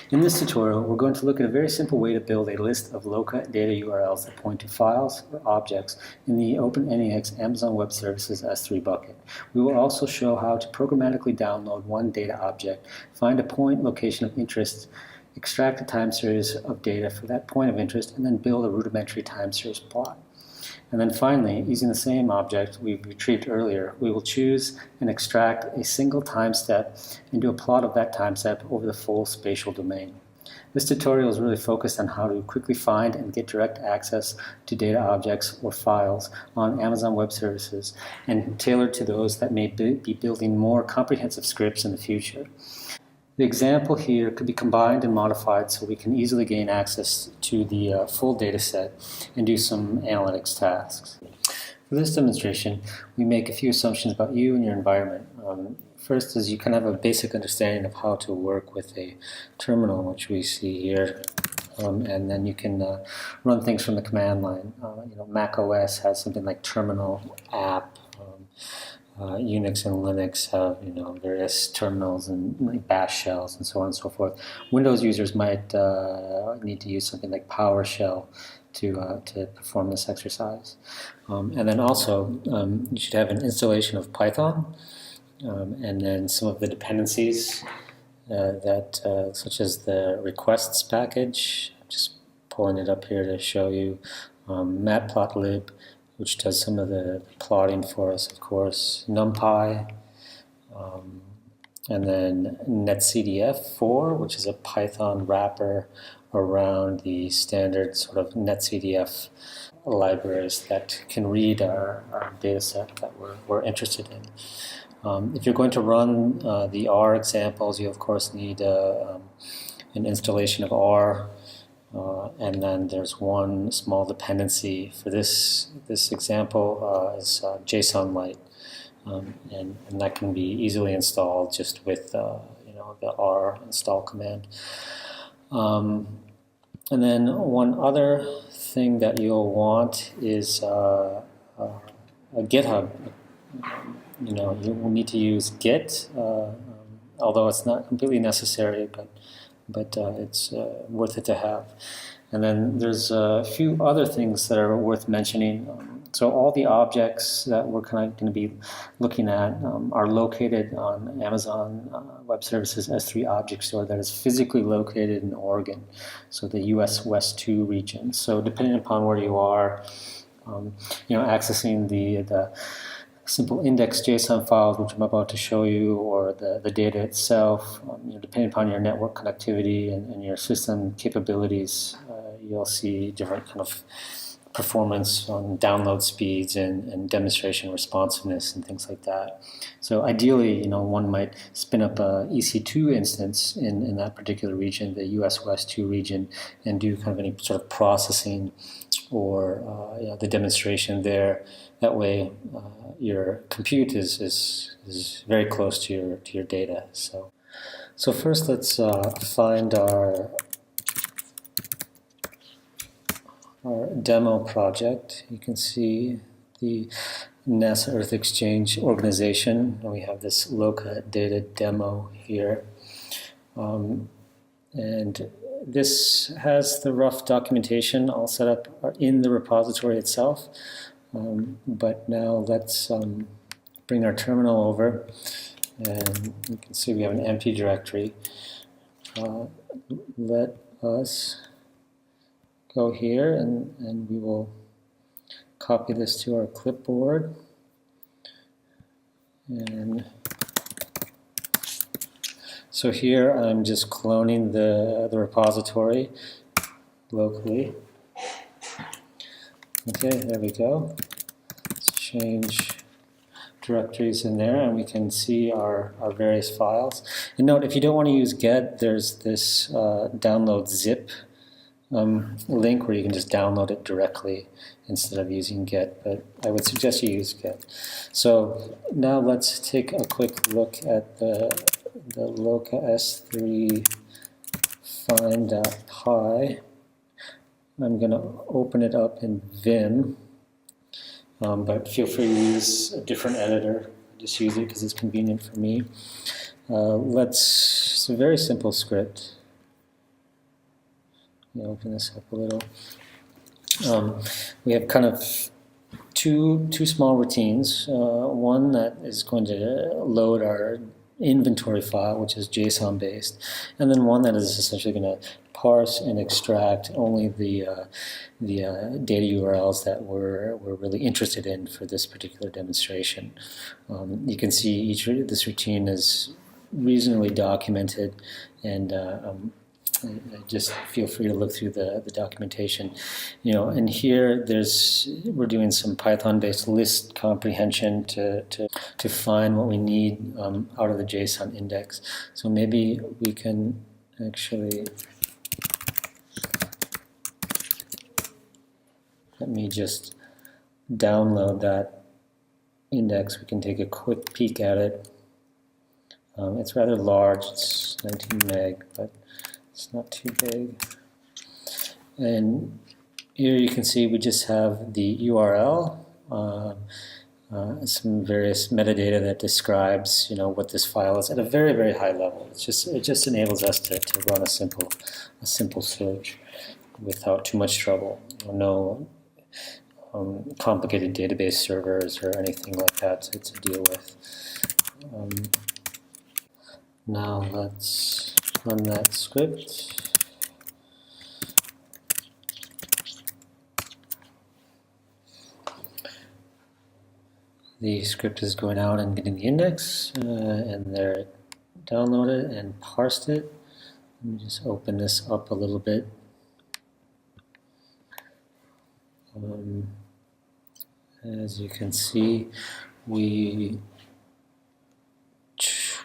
In this tutorial, we're going to look at a very simple way to build a list of loca data URLs that point to files or objects in the OpenNEX Amazon Web Services S3 bucket. We will also show how to programmatically download one data object, find a point location of interest, extract a time series of data for that point of interest, and then build a rudimentary time series plot. And then finally, using the same object we retrieved earlier, we will choose and extract a single time step and do a plot of that time step over the full spatial domain. This tutorial is really focused on how to quickly find and get direct access to data objects or files on Amazon Web Services and tailored to those that may be building more comprehensive scripts in the future. The example here could be combined and modified so we can easily gain access to the full data set and do some analytics tasks. For this demonstration, we make a few assumptions about you and your environment. First is you kind of have a basic understanding of how to work with a terminal, which we see here. And then you can run things from the command line. Mac OS has something like terminal app. Unix and Linux have various terminals and like bash shells and so on and so forth. Windows users might need to use something like PowerShell to perform this exercise. And then also you should have an installation of Python and then some of the dependencies such as the requests package. I'm just pulling it up here to show you. Matplotlib, which does some of the plotting for us, of course, NumPy, and then netcdf4, which is a Python wrapper around the standard sort of netcdf libraries that can read our data set that we're interested in. If you're going to run the R examples, you of course need an installation of R. And then there's one small dependency for this example is JSONLite, and that can be easily installed just with the R install command. And then one other thing that you'll want is a GitHub. You will need to use Git, although it's not completely necessary, but it's worth it to have. And then there's a few other things that are worth mentioning. So all the objects that we're kind of going to be looking at are located on Amazon Web Services S3 object store that is physically located in Oregon, so the US West 2 region. So depending upon where you are, accessing the simple index.json files, which I'm about to show you, or the data itself, depending upon your network connectivity and your system capabilities, you'll see different kind of performance on download speeds and demonstration responsiveness and things like that. So ideally, one might spin up a EC2 instance in that particular region, the US West 2 region, and do kind of any sort of processing or the demonstration there. That way, your compute is very close to your data. So first, let's find our demo project. You can see the NASA Earth Exchange organization. And we have this locadatademo here. And this has the rough documentation all set up in the repository itself. But now let's bring our terminal over, and you can see we have an empty directory. Let us go here, and we will copy this to our clipboard. And so here I'm just cloning the repository locally. Okay, there we go. Let's change directories in there, and we can see our various files. And note, if you don't want to use get, there's this download zip link where you can just download it directly instead of using get, but I would suggest you use get. So now let's take a quick look at the loca s3 find.py. I'm going to open it up in Vim, but feel free to use a different editor. Just use it because it's convenient for me. It's a very simple script. Let me open this up a little. We have kind of two small routines. One that is going to load our inventory file, which is JSON based, and then one that is essentially going to parse and extract only the data URLs that we're really interested in for this particular demonstration. You can see this routine is reasonably documented, and just feel free to look through the documentation. And here we're doing some Python-based list comprehension to find what we need out of the JSON index. So maybe we can actually, let me just download that index. We can take a quick peek at it. It's rather large, it's 19 meg, but it's not too big. And here you can see we just have the URL, some various metadata that describes what this file is at a very, very high level. It just enables us to run a simple search without too much trouble. No complicated database servers or anything like that to deal with. Now let's run that script. The script is going out and getting the index, and there it downloaded and parsed it. Let me just open this up a little bit. As you can see, we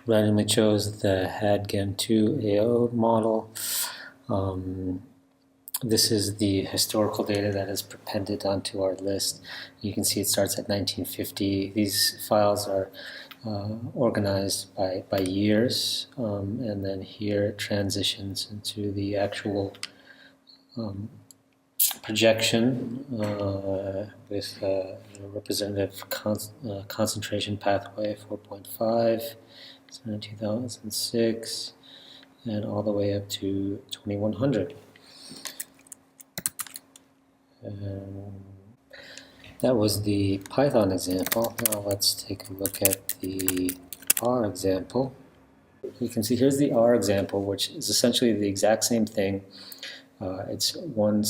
randomly chose the HADGAM2 AO model. This is the historical data that is prepended onto our list. You can see it starts at 1950. These files are organized by years, and then here it transitions into the actual projection with representative concentration pathway 4.5, 2006, and all the way up to 2100. That was the Python example. Now let's take a look at the R example. You can see here's the R example, which is essentially the exact same thing. It's one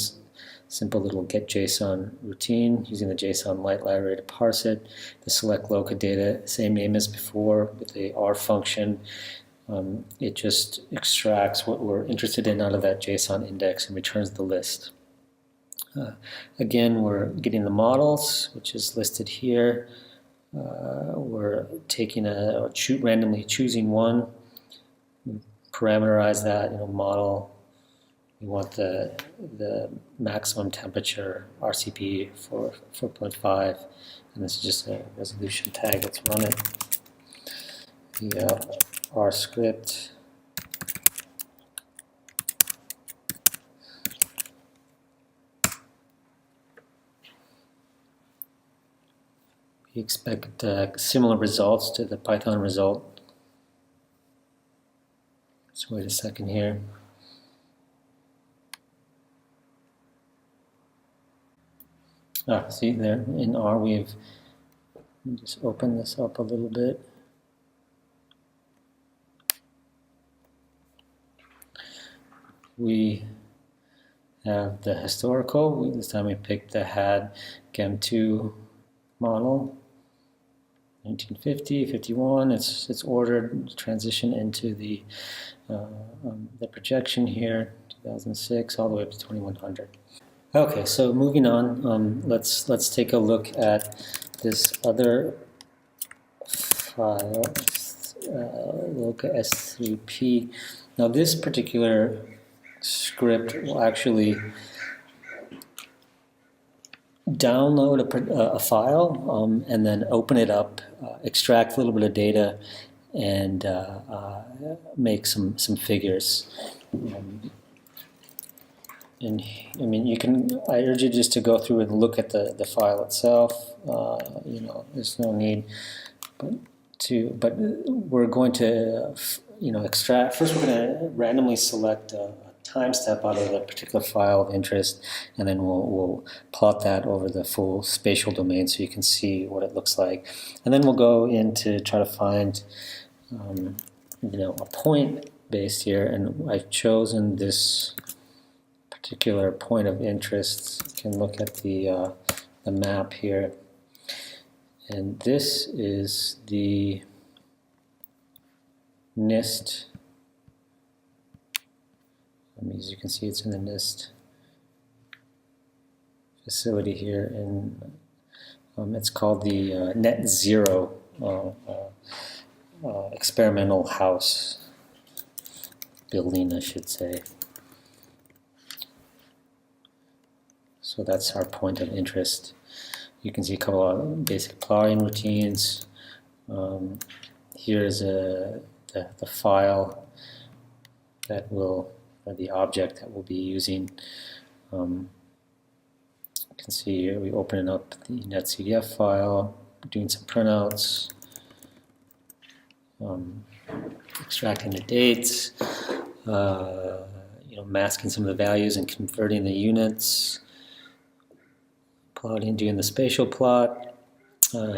simple little get.json routine using the JSON Lite library to parse it. The select loca data, same name as before with the R function. It just extracts what we're interested in out of that JSON index and returns the list. Again, we're getting the models, which is listed here. We're taking randomly choosing one, parameterize that, model. We want the maximum temperature RCP for 4.5, and this is just a resolution tag. Let's run it. The R script. We expect similar results to the Python result. Let's wait a second here. See there in R let me just open this up a little bit. We have the historical. This time we picked the HADGAM2 model. 1950, 51. It's ordered transition into the projection here. 2006 all the way up to 2100. Okay, so moving on, let's take a look at this other file, loca s3p. Now this particular script will actually download a file and then open it up, extract a little bit of data, and make some figures. And I mean, I urge you just to go through and look at the file itself. There's no need, but we're going to extract. First, we're going to randomly select a time step out of the particular file of interest, and then we'll plot that over the full spatial domain so you can see what it looks like. And then we'll go in to try to find a point based here, and I've chosen this particular point of interest. You can look at the map here, and this is the NIST. As you can see, it's in the NIST facility here, and it's called the Net Zero experimental house building, I should say. So that's our point of interest. You can see a couple of basic plotting routines. Here's the file that will, or the object that we'll be using. You can see here we open up the netcdf file, doing some printouts, extracting the dates, masking some of the values and converting the units, plotting, doing the spatial plot.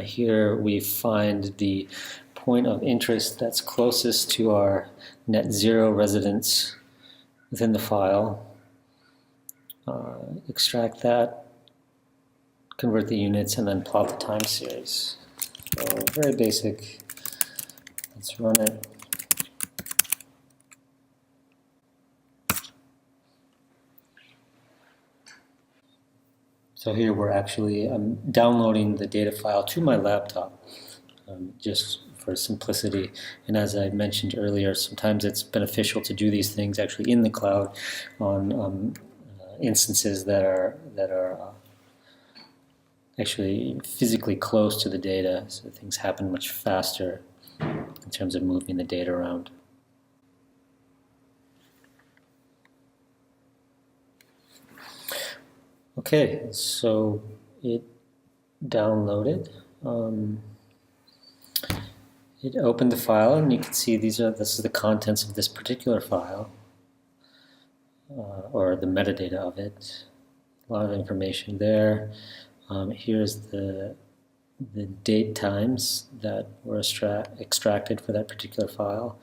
Here we find the point of interest that's closest to our net zero residence within the file. Extract that, convert the units, and then plot the time series. So very basic. Let's run it. So here we're actually downloading the data file to my laptop, just for simplicity. And as I mentioned earlier, sometimes it's beneficial to do these things actually in the cloud on instances that are actually physically close to the data, so things happen much faster in terms of moving the data around. Okay, so it downloaded. It opened the file, and you can see this is the contents of this particular file, or the metadata of it. A lot of information there. Here's the date times that were extracted for that particular file,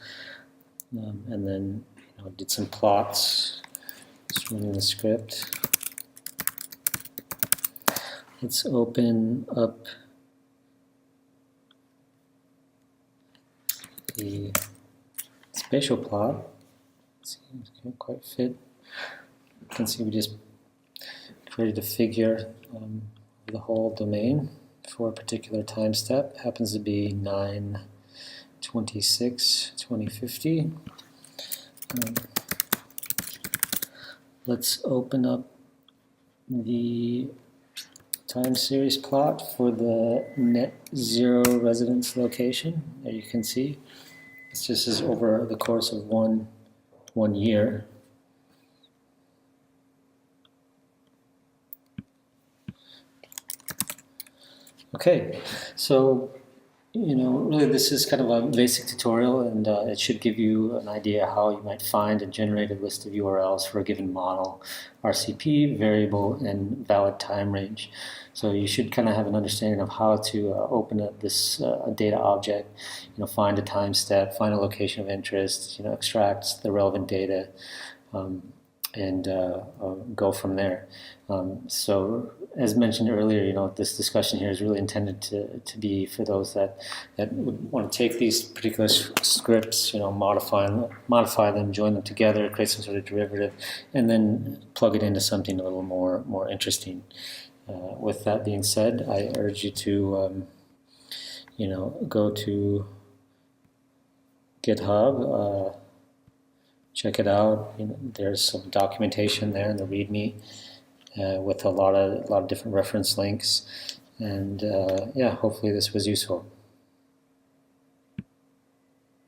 and then did some plots, just running the script. Let's open up the spatial plot. Let's see, it can't quite fit. You can see we just created a figure of the whole domain for a particular time step. It happens to be 9/26/2050. Let's open up the time series plot for the net zero residence location. There you can see this just is over the course of one year. Okay, so really this is kind of a basic tutorial, and it should give you an idea how you might find and generate a list of URLs for a given model, RCP, variable, and valid time range. So you should kind of have an understanding of how to open up this data object, find a time step, find a location of interest, extract the relevant data, and go from there. So as mentioned earlier, this discussion here is really intended to be for those that would want to take these particular scripts, modify them, join them together, create some sort of derivative, and then plug it into something a little more interesting. With that being said, I urge you to go to GitHub, check it out. There's some documentation there in the README with a lot of different reference links, and yeah, hopefully this was useful.